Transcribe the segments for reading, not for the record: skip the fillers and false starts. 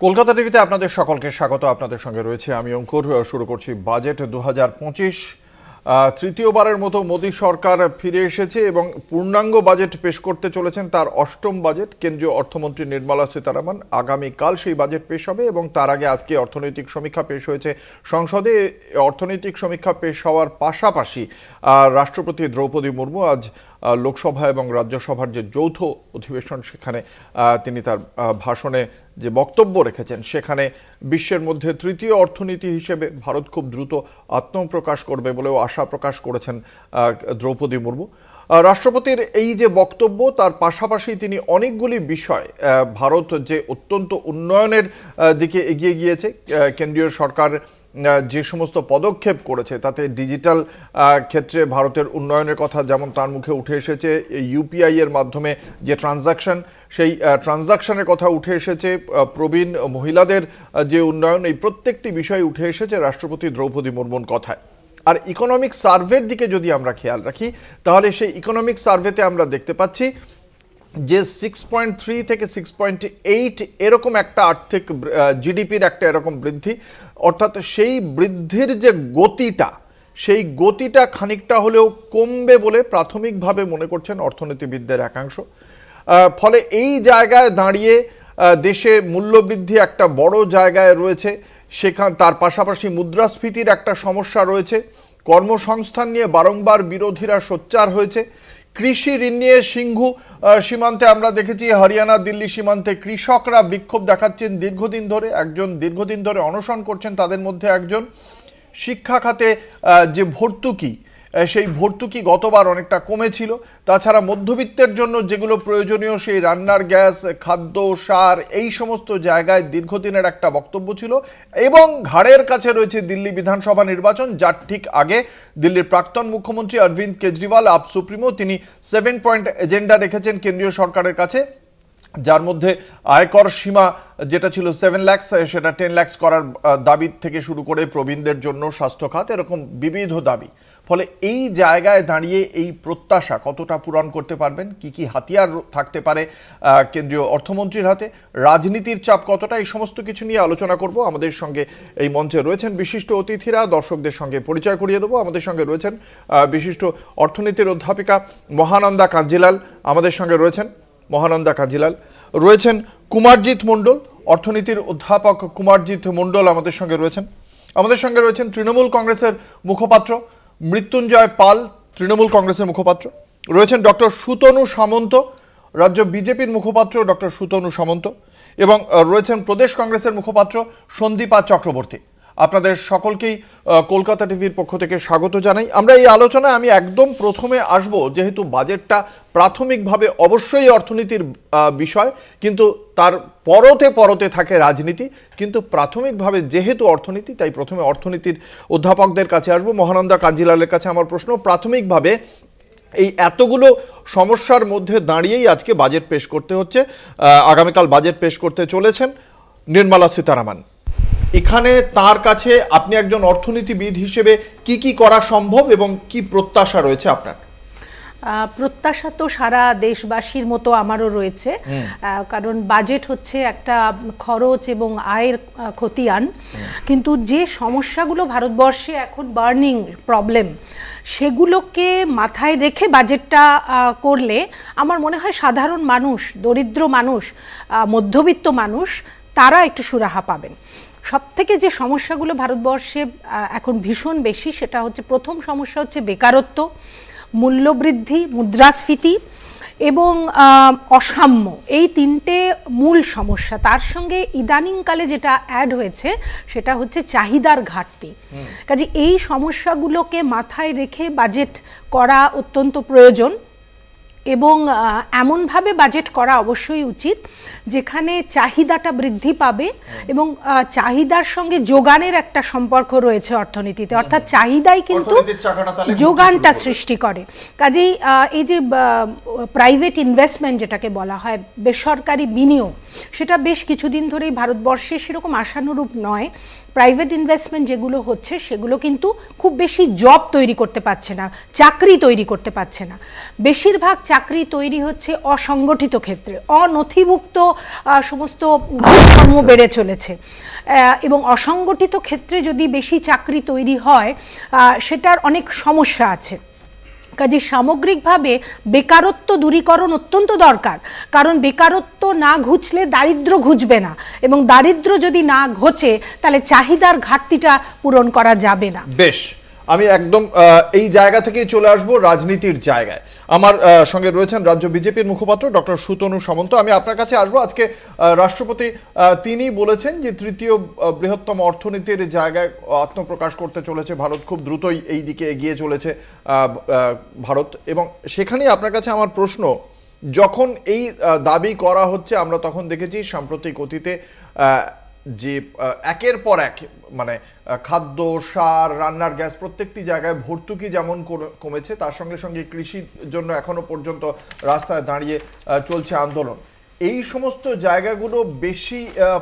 কলকাতা টিভিতে আপনাদের সকলকে স্বাগত। আপনাদের সঙ্গে রয়েছে আমি অঙ্কুর। শুরু করছি বাজেট 2025। তৃতীয়বারের মতো মোদী সরকার ফিরে এসেছে এবং পূর্ণাঙ্গ বাজেট পেশ করতে চলেছেন। তার অষ্টম বাজেট। কেন্দ্রীয় অর্থমন্ত্রী নির্মলা সীতারামন আগামীকাল সেই বাজেট পেশ হবে এবং তার আগে আজকে অর্থনৈতিক সমীক্ষা পেশ হয়েছে সংসদে। অর্থনৈতিক সমীক্ষা পেশ হওয়ার পাশাপাশি রাষ্ট্রপতি দ্রৌপদী মুর্মু আজ লোকসভা এবং রাজ্যসভার যে যৌথ অধিবেশন সেখানে তিনি তার ভাষণে যে বক্তব্য রেখেছেন সেখানে বিশ্বের মধ্যে তৃতীয় অর্থনীতি হিসেবে ভারত খুব দ্রুত আত্মপ্রকাশ করবে বলেও আশা প্রকাশ করেছেন দ্রৌপদী মুর্মু। রাষ্ট্রপতির এই যে বক্তব্য তার পাশাপাশি তিনি অনেকগুলি বিষয়, ভারত যে অত্যন্ত উন্নয়নের দিকে এগিয়ে গিয়েছে, কেন্দ্রীয় সরকার যে সমস্ত পদক্ষেপ করেছে তাতে ডিজিটাল ক্ষেত্রে ভারতের উন্নয়নের কথা যেমন তার মুখে উঠে এসেছে, ইউপিআই এর মাধ্যমে যে ট্রানজাকশন সেই ট্রানজাকশনের কথা উঠে এসেছে, প্রবীণ মহিলাদের যে উন্নয়ন, এই প্রত্যেকটি বিষয় উঠে এসেছে রাষ্ট্রপতি দ্রৌপদী মুর্মুর কথায়। আর ইকোনমিক সার্ভের দিকে যদি আমরা খেয়াল রাখি তাহলে সেই ইকোনমিক সার্ভেতে আমরা দেখতে পাচ্ছি যে 6.3 থেকে 6.8 এরকম একটা আর্থিক জিডিপির একটা এরকম বৃদ্ধি, অর্থাৎ সেই বৃদ্ধির যে গতিটা সেই গতিটা খানিকটা হলেও কমবে বলে প্রাথমিকভাবে মনে করছেন অর্থনীতিবিদদের একাংশ। ফলে এই জায়গায় দাঁড়িয়ে দেশে মূল্যবৃদ্ধি একটা বড় জায়গায় রয়েছে, সেখানে তার পাশাপাশি মুদ্রাস্ফীতির একটা সমস্যা রয়েছে, কর্মসংস্থান নিয়ে বারংবার বিরোধীরা সোচ্চার হয়েছে, কৃষি ঋণ নিয়ে সিংহু সীমান্তে আমরা দেখেছি, হরিয়ানা দিল্লি সীমান্তে কৃষকরা বিক্ষোভ দেখাচ্ছেন দীর্ঘদিন ধরে, দীর্ঘদিন ধরে অনশন করছেন। তাদের মধ্যে একজন শিক্ষা খাতে যে ভর্তুকি সেই ভর্তুকি গতবার অনেকটা কমেছিল। তাছাড়া মধ্যবিত্তের জন্য যেগুলো প্রয়োজনীয় সেই রান্নার গ্যাস, খাদ্য, সার, এই সমস্ত জায়গায় দীর্ঘদিনের একটা বক্তব্য ছিল। এবং ঘাড়ের কাছে রয়েছে দিল্লি বিধানসভা নির্বাচন, যার ঠিক আগে দিল্লির প্রাক্তন মুখ্যমন্ত্রী অরবিন্দ কেজরিওয়াল আপ সুপ্রিমো তিনি 7 পয়েন্ট এজেন্ডা রেখেছেন কেন্দ্রীয় সরকারের কাছে, যার মধ্যে আয়কর সীমা যেটা ছিল 7 লাখ সেটা 10 লাখ করার দাবি থেকে শুরু করে প্রবীণদের জন্য স্বাস্থ্য খাত, এরকম বিবিধ দাবি। ফলে এই জায়গায় দাঁড়িয়ে এই প্রত্যাশা কতটা পূরণ করতে পারবেন, কি কি হাতিয়ার থাকতে পারে কেন্দ্রীয় অর্থমন্ত্রীর হাতে, রাজনীতির চাপ কতটা, এই সমস্ত কিছু নিয়ে আলোচনা করব। আমাদের সঙ্গে এই মঞ্চে রয়েছেন বিশিষ্ট অতিথিরা, দর্শকদের সঙ্গে পরিচয় করিয়ে দেবো। আমাদের সঙ্গে রয়েছেন বিশিষ্ট অর্থনীতির অধ্যাপিকা মহানন্দা কাঞ্জিলাল, আমাদের সঙ্গে রয়েছেন মহানন্দা কাঞ্জিলাল, রয়েছেন কুমারজিৎ মণ্ডল, অর্থনীতির অধ্যাপক কুমারজিৎ মণ্ডল আমাদের সঙ্গে রয়েছেন। আমাদের সঙ্গে রয়েছেন তৃণমূল কংগ্রেসের মুখপাত্র মৃত্যুঞ্জয় পাল, তৃণমূল কংগ্রেসের মুখপাত্র, রয়েছেন ডক্টর সুতনু সামন্ত, রাজ্য বিজেপির মুখপাত্র ডক্টর সুতনু সামন্ত, এবং রয়েছেন প্রদেশ কংগ্রেসের মুখপাত্র সন্দীপা চক্রবর্তী। আপনাদের সকলকেই কলকাতা টিভির পক্ষ থেকে স্বাগত জানাই। আমরা এই আলোচনায় আমি একদম প্রথমে আসব, যেহেতু বাজেটটা প্রাথমিকভাবে অবশ্যই অর্থনীতির বিষয়, কিন্তু তার পরতে পরতে থাকে রাজনীতি, কিন্তু প্রাথমিকভাবে যেহেতু অর্থনীতি তাই প্রথমে অর্থনীতির অধ্যাপকদের কাছে আসব। মহানন্দা কাঞ্জিলালের কাছে আমার প্রশ্ন, প্রাথমিকভাবে এই এতগুলো সমস্যার মধ্যে দাঁড়িয়েই আজকে বাজেট পেশ করতে হচ্ছে, আগামীকাল বাজেট পেশ করতে চলেছেন নির্মলা সীতারামন। এখানে তার কাছে আপনি একজন অর্থনীতিবিদ হিসেবে কি কি করা সম্ভব এবং কি প্রত্যাশা রয়েছে আপনার? প্রত্যাশা তো সারা দেশবাসীর মতো আমারও রয়েছে, কারণ বাজেট হচ্ছে একটা খরচ এবং আয়ের খতিয়ান। কিন্তু যে সমস্যাগুলো ভারতবর্ষে এখন বার্নিং প্রবলেম, সেগুলোকে মাথায় রেখে বাজেটটা করলে আমার মনে হয় সাধারণ মানুষ, দরিদ্র মানুষ, মধ্যবিত্ত মানুষ তারা একটু সুরাহা পাবেন। সবথেকে যে সমস্যাগুলো ভারতবর্ষে এখন ভীষণ বেশি, সেটা হচ্ছে প্রথম সমস্যা হচ্ছে বেকারত্ব, মূল্যবৃদ্ধি, মুদ্রাস্ফীতি এবং অসাম্য। এই তিনটে মূল সমস্যা। তার সঙ্গে ইদানিংকালে যেটা অ্যাড হয়েছে সেটা হচ্ছে চাহিদার ঘাটতি। কাজে এই সমস্যাগুলোকে মাথায় রেখে বাজেট করা অত্যন্ত প্রয়োজন এবং এমনভাবে বাজেট করা অবশ্যই উচিত যেখানে চাহিদাটা বৃদ্ধি পাবে এবং চাহিদার সঙ্গে যোগানের একটা সম্পর্ক রয়েছে অর্থনীতিতে, অর্থাৎ চাহিদাই কিন্তু যোগানটা সৃষ্টি করে। কাজেই এই যে প্রাইভেট ইনভেস্টমেন্ট যেটাকে বলা হয়, বেসরকারি বিনিয়োগ, সেটা বেশ কিছুদিন ধরেই ভারতবর্ষে সেরকম আশানুরূপ নয়। প্রাইভেট ইনভেস্টমেন্ট যেগুলো হচ্ছে সেগুলো কিন্তু খুব বেশি জব তৈরি করতে পারছে না, চাকরি তৈরি করতে পারছে না। বেশিরভাগ চাকরি তৈরি হচ্ছে অসংগঠিত ক্ষেত্রে, অনথিভুক্ত সমস্ত কর্ম বেড়ে চলেছে। এবং অসংগঠিত ক্ষেত্রে যদি বেশি চাকরি তৈরি হয় সেটার অনেক সমস্যা আছে। কাজে সামগ্রিকভাবে বেকারত্ব দূরীকরণ অত্যন্ত দরকার, কারণ বেকারত্ব না ঘুচলে দারিদ্র্য ঘুচবে না, এবং দারিদ্র্য যদি না ঘোচে তাহলে চাহিদার ঘাটতিটা পূরণ করা যাবে না। বেশ, আমি একদম এই জায়গা থেকেই চলে আসব রাজনীতির জায়গায়। আমার সঙ্গে রয়েছেন রাজ্য বিজেপির মুখপাত্র ডক্টর সুতনু সামন্ত। আমি আপনার কাছে আসবো। আজকে রাষ্ট্রপতি তিনি বলেছেন যে তৃতীয় বৃহত্তম অর্থনীতির জায়গায় আত্মপ্রকাশ করতে চলেছে ভারত, খুব দ্রুতই এই দিকে এগিয়ে চলেছে ভারত। এবং সেখানেই আপনার কাছে আমার প্রশ্ন, যখন এই দাবি করা হচ্ছে আমরা তখন দেখেছি সাম্প্রতিক অতীতে যে একের পর এক মানে খাদ্য, সার, রান্নার গ্যাস প্রত্যেকটি জায়গায় ভর্তুকি যেমন কমেছে, তার সঙ্গে সঙ্গে কৃষির জন্য এখনো পর্যন্ত রাস্তায় দাঁড়িয়ে চলছে আন্দোলন। এই সমস্ত জায়গাগুলো বেশি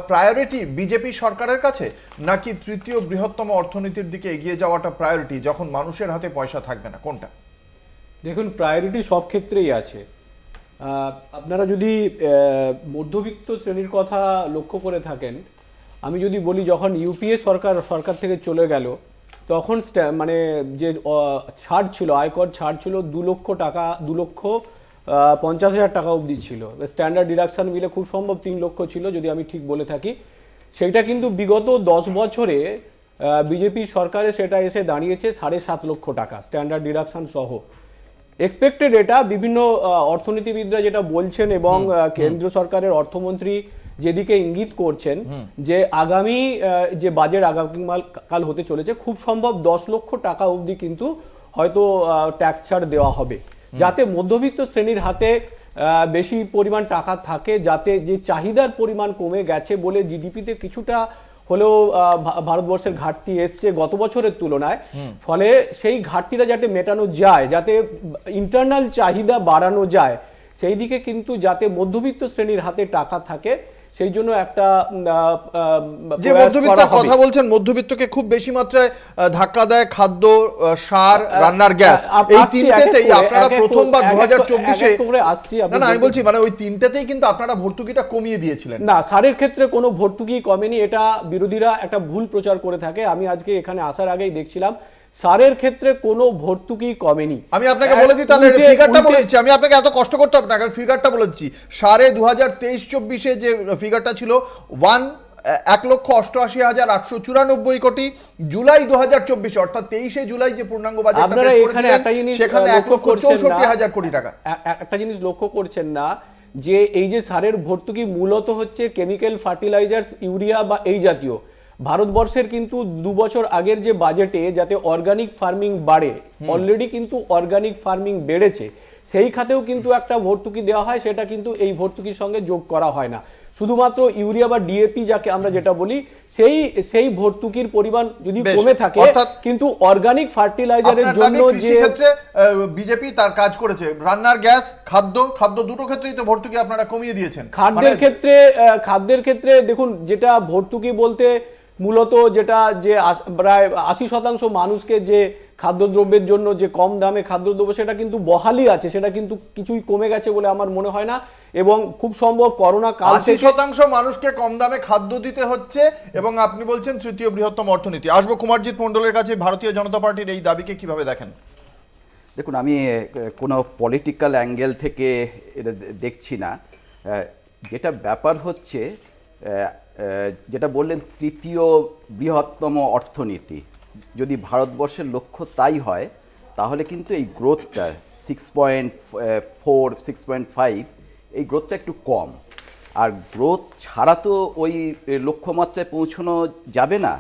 প্রায়োরিটি বিজেপি সরকারের কাছে, নাকি তৃতীয় বৃহত্তম অর্থনীতির দিকে এগিয়ে যাওয়াটা প্রায়োরিটি যখন মানুষের হাতে পয়সা থাকবে না? কোনটা? দেখুন, প্রায়োরিটি সব ক্ষেত্রেই আছে। আপনারা যদি মধ্যবিত্ত শ্রেণীর কথা লক্ষ্য করে থাকেন, আমি যদি বলি যখন ইউপিএ সরকার থেকে চলে গেল তখন মানে যে ছাড় ছিল, আয়কর ছাড় ছিল 2,50,000 টাকা অবধি ছিল। স্ট্যান্ডার্ড ডিডাকশন মিলে খুব সম্ভব 3 লক্ষ ছিল যদি আমি ঠিক বলে থাকি। সেইটা কিন্তু বিগত 10 বছরে বিজেপি সরকারে সেটা এসে দাঁড়িয়েছে 7.5 লক্ষ টাকা স্ট্যান্ডার্ড ডিডাকশন সহ। এক্সপেক্টেড এটা বিভিন্ন অর্থনীতিবিদরা যেটা বলছেন এবং কেন্দ্র সরকারের অর্থমন্ত্রী যেদিকে ইঙ্গিত করছেন যে আগামী যে বাজেট আগামীকাল হতে চলেছে খুব সম্ভব 10 লক্ষ টাকা অবধি কিন্তু হয়তো ট্যাক্স ছাড় দেওয়া হবে, যাতে মধ্যবিত্ত শ্রেণীর হাতে বেশি পরিমাণ টাকা থাকে, যাতে যে চাহিদার পরিমাণ কমে গেছে বলে জিডিপিতে কিছুটা হলেও ভারতবর্ষের ঘাটতি এসছে গত বছরের তুলনায়, ফলে সেই ঘাটতিটা যাতে মেটানো যায়, যাতে ইন্টারনাল চাহিদা বাড়ানো যায়, সেই দিকে কিন্তু যাতে মধ্যবিত্ত শ্রেণীর হাতে টাকা থাকে সেই জন্য একটা যে মধ্যবিত্তের কথা বলছেন, মধ্যবিত্তকে খুব বেশি মাত্রায় ধাক্কা দেয় খাদ্য, সার, রান্নার গ্যাস, এই তিনটেতেই আপনারা প্রথমবার 2024-এ আসছি। না, আমি বলছি মানে ওই তিনটেতেই কিন্তু আপনারা ভর্তুকিটা কমিয়ে দিয়েছিলেন। না, সারের ক্ষেত্রে কোনো ভর্তুকি কমেনি, এটা বিরোধীরা একটা ভুল প্রচার করে থাকে। আমি আজকে এখানে আসার আগেই দেখছিলাম সারের ক্ষেত্রে কোনো ভর্তুকি কমেনি। আমি আপনাকে বলে দিই তাহলে ফিগারটা বলে দিচ্ছি, আমি আপনাকে এত কষ্ট করতে হবে না, ফিগারটা বলে দিচ্ছি। সারে 2023-24-এ যে ফিগারটা ছিল 1,88,894 কোটি, জুলাই 2024 অর্থাৎ 23শে জুলাই যে পূর্ণাঙ্গ বাজেটটা পেশ করেছিলেন সেখানে 1,64,000 কোটি টাকা। একটা জিনিস লক্ষ্য করছেন না যে এই যে সারের ভর্তুকি মূলত হচ্ছে কেমিক্যাল ফার্টিলাইজার্স, ইউরিয়া বা এই জাতীয়। ভারতবর্ষের কিন্তু 2 বছর আগের যে বাজেটে যাতে অর্গানিক ফার্মিং বাড়ে, অলরেডি কিন্তু অর্গানিক ফার্মিং বেড়েছে, সেই খাতেও কিন্তু একটা ভর্তুকি দেওয়া হয়, সেটা কিন্তু এই ভর্তুকির সঙ্গে যোগ করা হয় না। শুধুমাত্র ইউরিয়া বা ডিএপি যাকে আমরা যেটা বলি সেই ভর্তুকির পরিমাণ যদি কমে থাকে, কিন্তু অর্গানিক ফার্টিলাইজারের জন্য যে ক্ষেত্রে বিজেপি তার কাজ করেছে, রান্নার গ্যাস, খাদ্য দুটো ক্ষেত্রেই তো ভর্তুকি আপনারা কমিয়ে দিয়েছেন। খাদ্যের ক্ষেত্রে দেখুন, যেটা ভর্তুকি বলতে মূলত যেটা যে প্রায় 80% মানুষকে যে খাদ্যদ্রব্যের জন্য যে কম দামে খাদ্যদ্রব্য সেটা কিন্তু বহালই আছে, সেটা কিন্তু কিছুই কমে গেছে বলে আমার মনে হয় না। এবং খুব সম্ভব করোনা কাল থেকে 80% মানুষকে কম দামে খাদ্য দিতে হচ্ছে, এবং আপনি বলছেন তৃতীয় বৃহত্তম অর্থনীতি। আসবো কুমারজিৎ মণ্ডলের কাছে। ভারতীয় জনতা পার্টির এই দাবিকে কিভাবে দেখেন? দেখুন, আমি কোনো পলিটিক্যাল অ্যাঙ্গেল থেকে এটা দেখছি না। যেটা ব্যাপার হচ্ছে, যেটা বললেন তৃতীয় বৃহত্তম অর্থনীতি, যদি ভারতবর্ষের লক্ষ্য তাই হয় তাহলে কিন্তু এই গ্রোথটা 6.4 6.5 এই গ্রোথটা একটু কম, আর গ্রোথ ছাড়া তো ওই লক্ষ্যমাত্রায় পৌঁছানো যাবে না,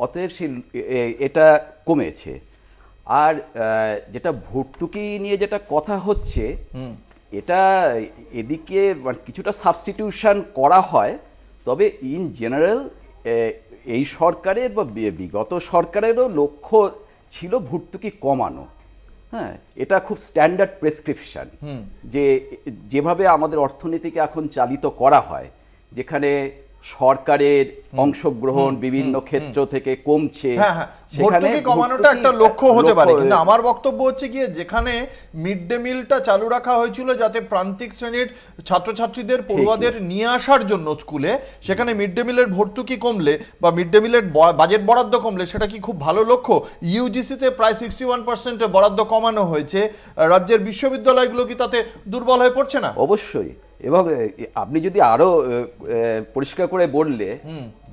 অতএব এটা কমেছে। আর যেটা ভর্তুকি নিয়ে যেটা কথা হচ্ছে, এটা এদিকে কিছুটা সাবস্টিটিউশন করা হয়, তবে ইন জেনারেল এই সরকারের বা বিগত সরকারেরও লক্ষ্য ছিল ভর্তুকি কমানো। হ্যাঁ, এটা খুব স্ট্যান্ডার্ড প্রেসক্রিপশন, যেভাবে আমাদের অর্থনীতিকে এখন চালিত করা হয়, যেখানে সরকারের অংশগ্রহণ বিভিন্ন ক্ষেত্র থেকে কমছে, ভর্তুকি কমানোটা একটা লক্ষ্য হতে পারে, কিন্তু আমার বক্তব্য হচ্ছে গিয়ে যেখানে মিড ডে মিলটা চালু রাখা হয়েছিল যাতে প্রান্তিক শ্রেণীর ছাত্রছাত্রীদের পড়ুয়াদের নিয়ে আসার জন্য স্কুলে, সেখানে মিড ডে মিলের ভর্তুকি কমলে বা মিড ডে মিলের বাজেট বরাদ্দ কমলে সেটা কি খুব ভালো লক্ষ্য? ইউজিসিতে প্রায় 61% বরাদ্দ কমানো হয়েছে, রাজ্যের বিশ্ববিদ্যালয়গুলো কি তাতে দুর্বল হয়ে পড়ছে না? অবশ্যই। এবং আপনি যদি আরো পরিষ্কার করে বললে,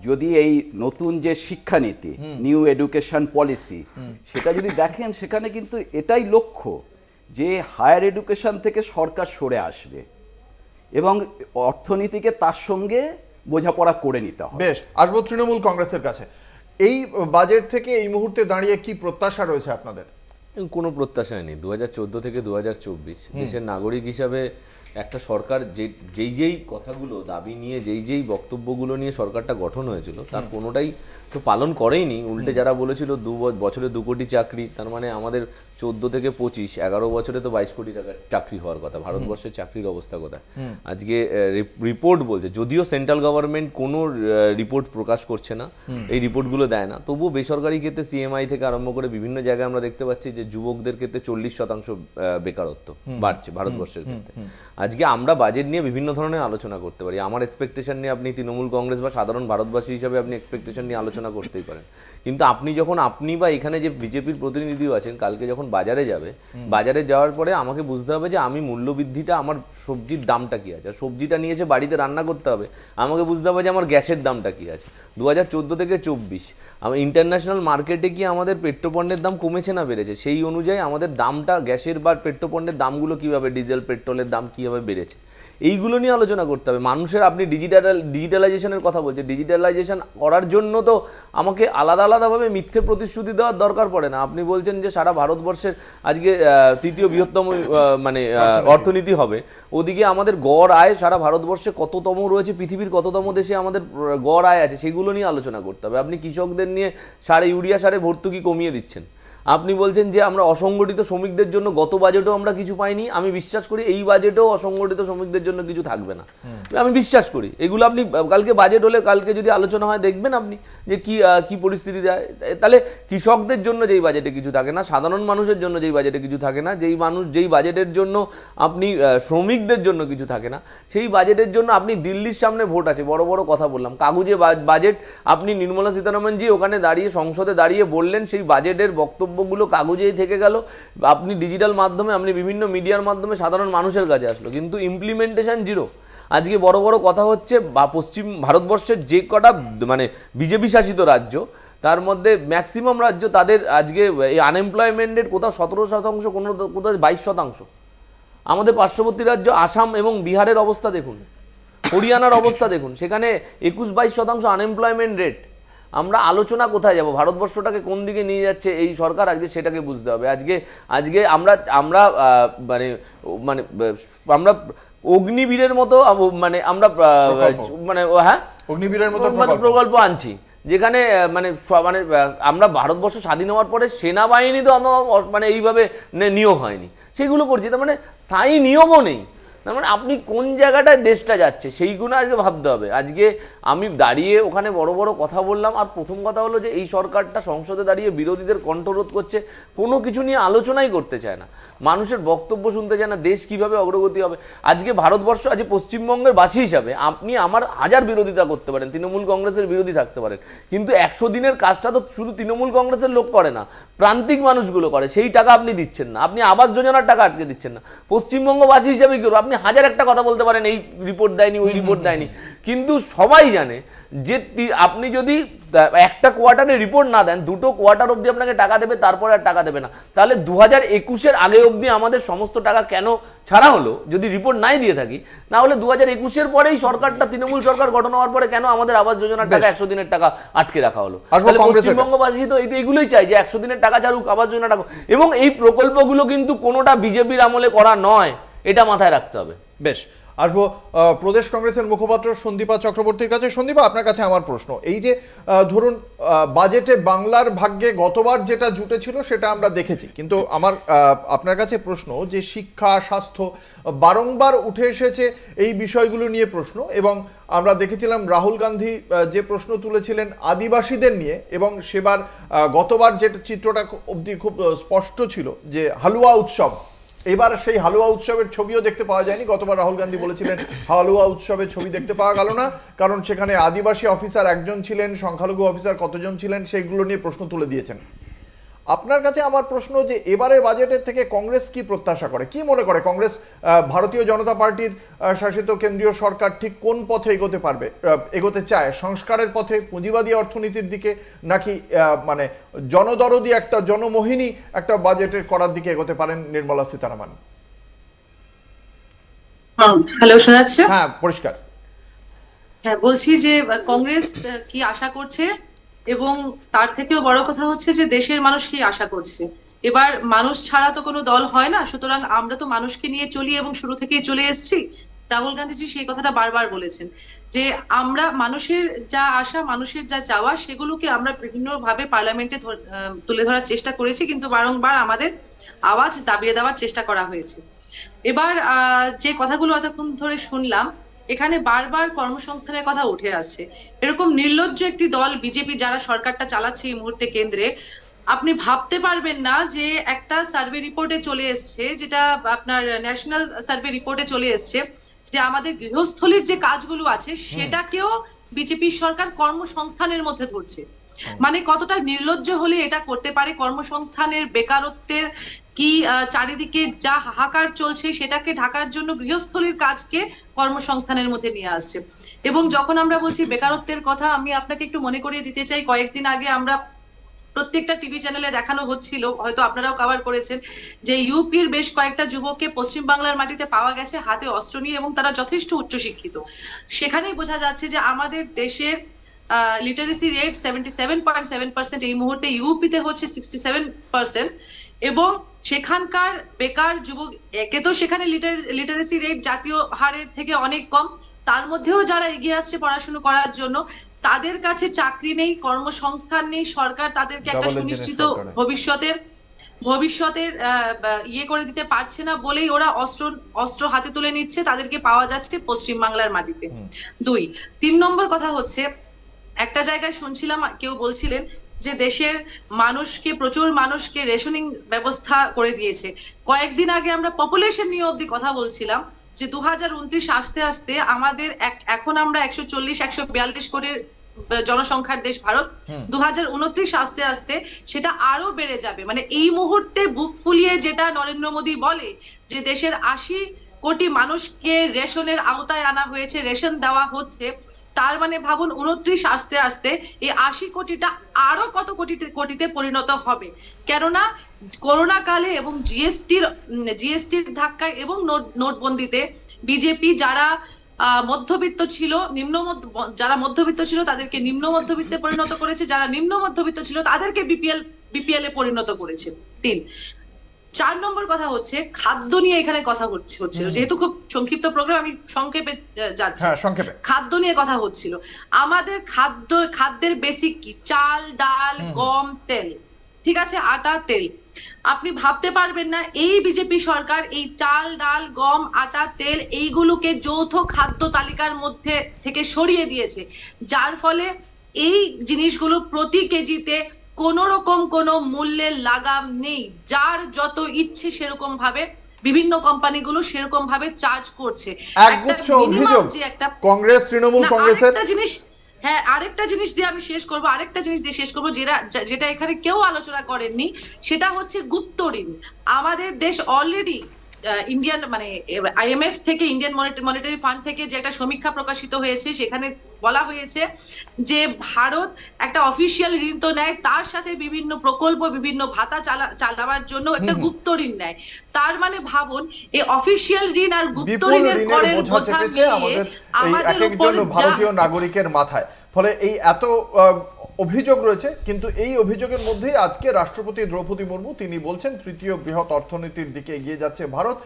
যদি এই নতুন যে শিক্ষানীতি নিউ এডুকেশন পলিসি সেটা যদি দেখেন, সেখানে কিন্তু এটাই লক্ষ্য যে হায়ার এডুকেশন থেকে সরকার সরে আসবে এবং অর্থনীতিকে তার সঙ্গে বোঝাপড়া করে নিতে হবে। বেশ, আসবো তৃণমূল কংগ্রেসের কাছে। এই বাজেট থেকে এই মুহূর্তে দাঁড়িয়ে কি প্রত্যাশা রয়েছে আপনাদের? কোনো প্রত্যাশাই নেই। 2014 থেকে 2024 দেশের নাগরিক হিসাবে একটা সরকার যেই কথাগুলো দাবি নিয়ে যেই বক্তব্যগুলো নিয়ে সরকারটা গঠন হয়েছিল তার কোনোটাই তো পালন করেইনি। উল্টে যারা বলেছিল বছরে 2 কোটি চাকরি, তার মানে আমাদের 14 থেকে 25 11 বছরে তো 22 কোটি টাকা চাকরি হওয়ার কথা। ভারতবর্ষের চাকরির অবস্থা কোথায় আজকে? রিপোর্ট বলছে, যদিও সেন্ট্রাল গভর্নমেন্ট কোনো রিপোর্ট প্রকাশ করছে না, এই রিপোর্টগুলো দেয় না, তবুও বেসরকারি ক্ষেত্রে সিএমআই থেকে আরম্ভ করে বিভিন্ন জায়গায় আমরা দেখতে পাচ্ছি যে যুবকদের ক্ষেত্রে 40% বেকারত্ব বাড়ছে ভারতবর্ষের ক্ষেত্রে। আজকে আমরা বাজেট নিয়ে বিভিন্ন ধরনের আলোচনা করতে পারি। আমার এক্সপেকটেশন নিয়ে আপনি তৃণমূল কংগ্রেস বা সাধারণ ভারতবাসী হিসাবে আপনি এক্সপেকটেশন নিয়ে আলোচনা করতেই পারেন, কিন্তু আপনি বা এখানে যে বিজেপির প্রতিনিধিও আছেন, কালকে যখন বাজারে যাবে, বাজারে যাওয়ার পরে আমাকে বুঝতে হবে যে আমি মূল্যবৃদ্ধিটা, আমার সবজির দামটা কি আছে। সবজিটা নিয়ে এসে বাড়িতে রান্না করতে হবে, আমাকে বুঝতে হবে যে আমার গ্যাসের দামটা কি আছে। 2014 থেকে 24 আমার ইন্টারন্যাশনাল মার্কেটে কি আমাদের পেট্রোপণ্যের দাম কমেছে না বেড়েছে, সেই অনুযায়ী আমাদের দামটা, গ্যাসের বা পেট্রোপণ্যের দামগুলো কীভাবে, ডিজেল পেট্রোলের দাম কীভাবে বেড়েছে, এইগুলো নিয়ে আলোচনা করতে হবে। মানুষের, আপনি ডিজিটালাইজেশনের কথা বলছেন, ডিজিটালাইজেশন করার জন্য তো আমাকে আলাদাভাবে মিথ্যে প্রতিশ্রুতি দেওয়ার দরকার পড়ে না। আপনি বলছেন যে সারা ভারতবর্ষের আজকে 3য় বৃহত্তম মানে অর্থনীতি হবে, ওদিকে আমাদের গড় আয় সারা ভারতবর্ষে কততম রয়েছে, পৃথিবীর কততম দেশে আমাদের গড় আয় আছে, সেগুলো নিয়ে আলোচনা করতে হবে। আপনি কৃষকদের নিয়ে ইউরিয়া সারে ভর্তুকি কমিয়ে দিচ্ছেন। আপনি বলছেন যে আমরা অসংগঠিত শ্রমিকদের জন্য গত বাজেটেও আমরা কিছু পাইনি, আমি বিশ্বাস করি এই বাজেটেও অসংগঠিত শ্রমিকদের জন্য কিছু থাকবে না, আমি বিশ্বাস করি। এগুলো আপনি কালকে বাজেট হলে, কালকে যদি আলোচনা হয় দেখবেন আপনি যে কি পরিস্থিতি যায়। তাহলে কৃষকদের জন্য যেই বাজেটে কিছু থাকে না, সাধারণ মানুষের জন্য যেই বাজেটে কিছু থাকে না, যেই বাজেটের জন্য আপনি শ্রমিকদের জন্য কিছু থাকে না, সেই বাজেটের জন্য আপনি দিল্লির সামনে ভোট আছে, বড় বড় কথা বললাম, কাগজে বাজেট, আপনি নির্মলা সীতারামনজি ওখানে দাঁড়িয়ে সংসদে দাঁড়িয়ে বললেন, সেই বাজেটের বক্তব্যগুলো কাগজেই থেকে গেল, আপনি ডিজিটাল মাধ্যমে, আপনি বিভিন্ন মিডিয়ার মাধ্যমে সাধারণ মানুষের কাছে আসলো, কিন্তু ইমপ্লিমেন্টেশন জিরো। আজকে বড় বড় কথা হচ্ছে, বা পশ্চিম ভারতবর্ষের যে কটা মানে বিজেপি শাসিত রাজ্য, তার মধ্যে ম্যাক্সিমাম রাজ্য তাদের আজকে এই আনএমপ্লয়মেন্টের কোথাও 17%, কোথাও 22%। আমাদের পার্শ্ববর্তী রাজ্য আসাম এবং বিহারের অবস্থা দেখুন, হরিয়ানার অবস্থা দেখুন, সেখানে 21-22% আনএমপ্লয়মেন্ট রেট। আমরা আলোচনা কোথায় যাব? ভারতবর্ষটাকে কোন দিকে নিয়ে যাচ্ছে এই সরকার, আজকে সেটাকে বুঝতে হবে। আজকে আমরা আমরা অগ্নিবীরের মতো আমরা অগ্নিবীরের মতো প্রকল্প আনছি, যেখানে আমরা ভারতবর্ষ স্বাধীন হওয়ার পরে সেনাবাহিনী তো এইভাবে নিয়োগ হয়নি, সেগুলো করছি। তার মানে স্থায়ী নিয়োগও নেই। তার মানে আপনি কোন জায়গাটায় দেশটা যাচ্ছে সেইগুলো আজকে ভাবতে হবে। আজকে আমি দাঁড়িয়ে ওখানে বড় বড় কথা বললাম, আর প্রথম কথা হলো যে এই সরকারটা সংসদে দাঁড়িয়ে বিরোধীদের কণ্ঠরোধ করছে, কোনো কিছু নিয়ে আলোচনাই করতে চায় না, মানুষের বক্তব্য শুনতে চায় না, দেশ কিভাবে অগ্রগতি হবে। আজকে ভারতবর্ষ, আজকে পশ্চিমবঙ্গের বাসী হিসাবে আপনি আমার হাজার বিরোধিতা করতে পারেন, তৃণমূল কংগ্রেসের বিরোধী থাকতে পারেন, কিন্তু 100 দিনের কাজটা তো শুধু তৃণমূল কংগ্রেসের লোক করে না, প্রান্তিক মানুষগুলো করে। সেই টাকা আপনি দিচ্ছেন না, আপনি আবাস যোজনার টাকা আটকে দিচ্ছেন না। পশ্চিমবঙ্গবাসী হিসাবে কি করবো? আপনি হাজার একটা কথা বলতে পারেন, এই রিপোর্ট দেয়নি, ওই রিপোর্ট দেয়নি, কিন্তু সবাই জানে যে আপনি যদি একটা কোয়ার্টারে রিপোর্ট না দেন, 2টো কোয়ার্টার অবধি আপনাকে টাকা দেবে, তারপরে আর টাকা দেবে না। তাহলে 2021-এর আগে অবধি আমাদের সমস্ত টাকা কেন ছাড়া হলো যদি রিপোর্ট নাই দিয়ে থাকি? না হলে 2021-এর পরেই সরকারটা, তৃণমূল সরকার গঠন হওয়ার পরে কেন আমাদের আবাস যোজনার টাকা 100 দিনের টাকা আটকে রাখা হলো? পশ্চিমবঙ্গবাসী তো এইগুলোই চাই যে 100 দিনের টাকা ছাড়ুক, আবাস যোজনা টাকা। এবং এই প্রকল্পগুলো কিন্তু কোনোটা বিজেপির আমলে করা নয়, এটা মাথায় রাখতে হবে। বেশ, আসবো প্রদেশ কংগ্রেসের মুখপাত্র সন্দীপা চক্রবর্তীর কাছে। সন্দীপা, আপনার কাছে আমার প্রশ্ন, এই যে ধরুন বাজেটে বাংলার ভাগ্যে গতবার যেটা জুটেছিল সেটা আমরা দেখেছি, কিন্তু আমার আপনার কাছে প্রশ্ন যে শিক্ষা, স্বাস্থ্য বারংবার উঠে এসেছে এই বিষয়গুলো নিয়ে প্রশ্ন, এবং আমরা দেখেছিলাম রাহুল গান্ধী যে প্রশ্ন তুলেছিলেন আদিবাসীদের নিয়ে, এবং সেবার গতবার যে চিত্রটা অবধি খুব স্পষ্ট ছিল যে হালুয়া উৎসব, এবার সেই হালুয়া উৎসবের ছবিও দেখতে পাওয়া যায়নি। গতবার রাহুল গান্ধী বলেছিলেন হালুয়া উৎসবের ছবি দেখতে পাওয়া গেল না, কারণ সেখানে আদিবাসী অফিসার একজন ছিলেন, সংখ্যালঘু অফিসার কতজন ছিলেন, সেইগুলো নিয়ে প্রশ্ন তুলে দিয়েছেন। আপনার কাছে আমার প্রশ্ন যে এবারের বাজেটের থেকে কংগ্রেস কি প্রত্যাশা করে, কি মনে করে কংগ্রেস ভারতীয় জনতা পার্টির শাসিত কেন্দ্রীয় সরকার ঠিক কোন পথে এগোতে চায়? সংস্কারের পথে, পুঁজিবাদী অর্থনীতির দিকে, নাকি মানে জনদরদি একটা জনমোহিনী একটা বাজেটের করার দিকে এগোতে পারেন নির্মলা সীতারামন? হ্যালো, শোনা যাচ্ছে? হ্যাঁ, পরিষ্কার। হ্যাঁ, বলছি যে কংগ্রেস কি আশা করছে, এবং তার থেকেও বড় কথা হচ্ছে যে দেশের মানুষ কি আশা করছে। এবার মানুষ ছাড়া তো কোনো দল হয় না, সুতরাং আমরা তো মানুষকে নিয়ে চলি এবং শুরু থেকেই চলে এসেছি। রাহুল গান্ধীজি সেই কথাটা বারবার বলেছেন যে আমরা মানুষের যা আশা, মানুষের যা চাওয়া, সেগুলোকে আমরা বিভিন্নভাবে পার্লামেন্টে তুলে ধরার চেষ্টা করেছি, কিন্তু বারংবার আমাদের আওয়াজ দাবিয়ে দেওয়ার চেষ্টা করা হয়েছে। এবার যে কথাগুলো এতক্ষণ ধরে শুনলাম, এখানে বারবার কর্মসংস্থানের কথা উঠে আসছে। এরকম নির্লজ্জ একটি দল বিজেপি, যারা সরকারটা চালাচ্ছে এই মুহূর্তে কেন্দ্রে, আপনি ভাবতে পারবেন না যে একটা সার্ভে রিপোর্টে চলে এসছে, যেটা আপনার ন্যাশনাল সার্ভে রিপোর্টে চলে এসছে, যে আমাদের গৃহস্থলীর যে কাজগুলো আছে সেটাকেও বিজেপি সরকার কর্মসংস্থানের মধ্যে ধরছে। মানে কতটা নির্লজ্জ হলে এটা করতে পারে? কর্মসংস্থানের, বেকারত্বের কি চারিদিকে যা হাহাকার চলছে সেটাকে ঢাকার জন্য গৃহস্থলীর কাজকে কর্মসংস্থানের মধ্যে নিয়ে আসছে। এবং যখন আমরা বলছি বেকারত্বের কথা, আমি আপনাকে একটু মনে করিয়ে দিতে চাই, কয়েকদিন আগে আমরা প্রত্যেকটা টিভি চ্যানেলে দেখানো হচ্ছিল, হয়তো আপনারাও কভার করেছেন, যে ইউপির বেশ কয়েকটা যুবককে পশ্চিম বাংলার মাটিতে পাওয়া গেছে হাতে অস্ত্র নিয়ে, এবং তারা যথেষ্ট উচ্চশিক্ষিত। সেখানেই বোঝা যাচ্ছে যে আমাদের দেশের লিটারেসি রেট 77.7%, এই মুহূর্তে ইউপিতে হচ্ছে 67%, এবং সেখানকার বেকার যুবক, একে তো সেখানে লিটারেসি রেট জাতীয় হারের থেকে অনেক কম, তার মধ্যেও যারা এগিয়ে আসছে পড়াশোনা করার জন্য, তাদের কাছে চাকরি নেই, কর্মসংস্থান নেই। সরকার তাদেরকে একটা সুনিশ্চিত ভবিষ্যতের ইয়ে করে দিতে পারছে না বলেই ওরা অস্ত্র হাতে তুলে নিচ্ছে, তাদেরকে পাওয়া যাচ্ছে পশ্চিম বাংলার মাটিতে। 3 নম্বর কথা হচ্ছে, একটা জায়গায় শুনছিলাম কেউ বলছিলেন যে দেশের মানুষকে, প্রচুর মানুষকে রেশনিং ব্যবস্থা করে দিয়েছে। কয়েকদিন আগে আমরা পপুলেশন নিয়ে অব্দি কথা বলছিলাম যে 2029 আসতে আসতে আমাদের এখন আমরা 140-142 কোটির জনসংখ্যার দেশ ভারত, 2029 আসতে আসতে সেটা আরো বেড়ে যাবে। মানে এই মুহূর্তে বুক ফুলিয়ে যেটা নরেন্দ্র মোদী বলে যে দেশের 80 কোটি মানুষকে রেশনের আওতায় আনা হয়েছে, রেশন দেওয়া হচ্ছে, তার মানে ভাবুন 29 আসতে আসতে এই 80 কোটিটা আরো কত কোটিতে পরিণত হবে। কেননা করোনা কালে এবং জিএসটির ধাক্কায় এবং নোটবন্দিতে বিজেপি যারা মধ্যবিত্ত ছিল, যারা মধ্যবিত্ত ছিল তাদেরকে নিম্ন মধ্যবিত্তে পরিণত করেছে, যারা নিম্ন মধ্যবিত্ত ছিল তাদেরকে বিপিএল এ পরিণত করেছে। 4 নম্বর কথা হচ্ছে খাদ্য নিয়ে এখানে কথা হচ্ছিল, যেহেতু খুব সংক্ষিপ্ত প্রোগ্রাম, আমি সংক্ষেপে যাচ্ছি। খাদ্য নিয়ে কথা হচ্ছিল। আমাদের খাদ্যের বেসিক কি? চাল, ডাল, গম, তেল, ঠিক আছে, আটা, তেল। আপনি ভাবতে পারবেন না এই বিজেপি সরকার এই চাল, ডাল, গম, আটা, তেল এইগুলোকে যৌথ খাদ্য তালিকার মধ্যে থেকে সরিয়ে দিয়েছে, যার ফলে এই জিনিসগুলো প্রতি কেজিতে কোন রকম কোনো মূল্যের লাগাম নেই। যার যত ইচ্ছে সেরকম ভাবে বিভিন্ন কোম্পানিগুলো সেরকম ভাবে চার্জ করছে। একগুচ্ছ অভিযোগ কংগ্রেস, তৃণমূল কংগ্রেসের। হ্যাঁ, আরেকটা জিনিস দিয়ে আমি শেষ করবো, যেটা এখানে কেউ আলোচনা করেননি, সেটা হচ্ছে গুপ্ত ঋণ। আমাদের দেশ অলরেডি ইন্ডিয়ান, মানে আইএমএফ থেকে, ইন্ডিয়ান মনিটারি ফান্ড থেকে যে একটা সমীক্ষা প্রকাশিত হয়েছে, সেখানে বলা হয়েছে যে ভারত একটা অফিসিয়াল ঋণ তো নেয়, তার সাথে বিভিন্ন প্রকল্প, বিভিন্ন ভাতা চালাবার জন্য একটা গুপ্ত ঋণ নেয়। তার মানে ভাবুন এই অফিসিয়াল ঋণ আর গুপ্ত ঋণের করের বোঝা মিলিয়ে আমাদের উপর ভারতীয় নাগরিকের মাথায়। ফলে এই এত অভিযোগ রয়েছে, কিন্তু এই অভিযোগের মধ্যেই আজকে রাষ্ট্রপতি দ্রৌপদী মুর্মু তিনি বলছেন তৃতীয় বৃহৎ অর্থনীতির দিকে এগিয়ে যাচ্ছে ভারত।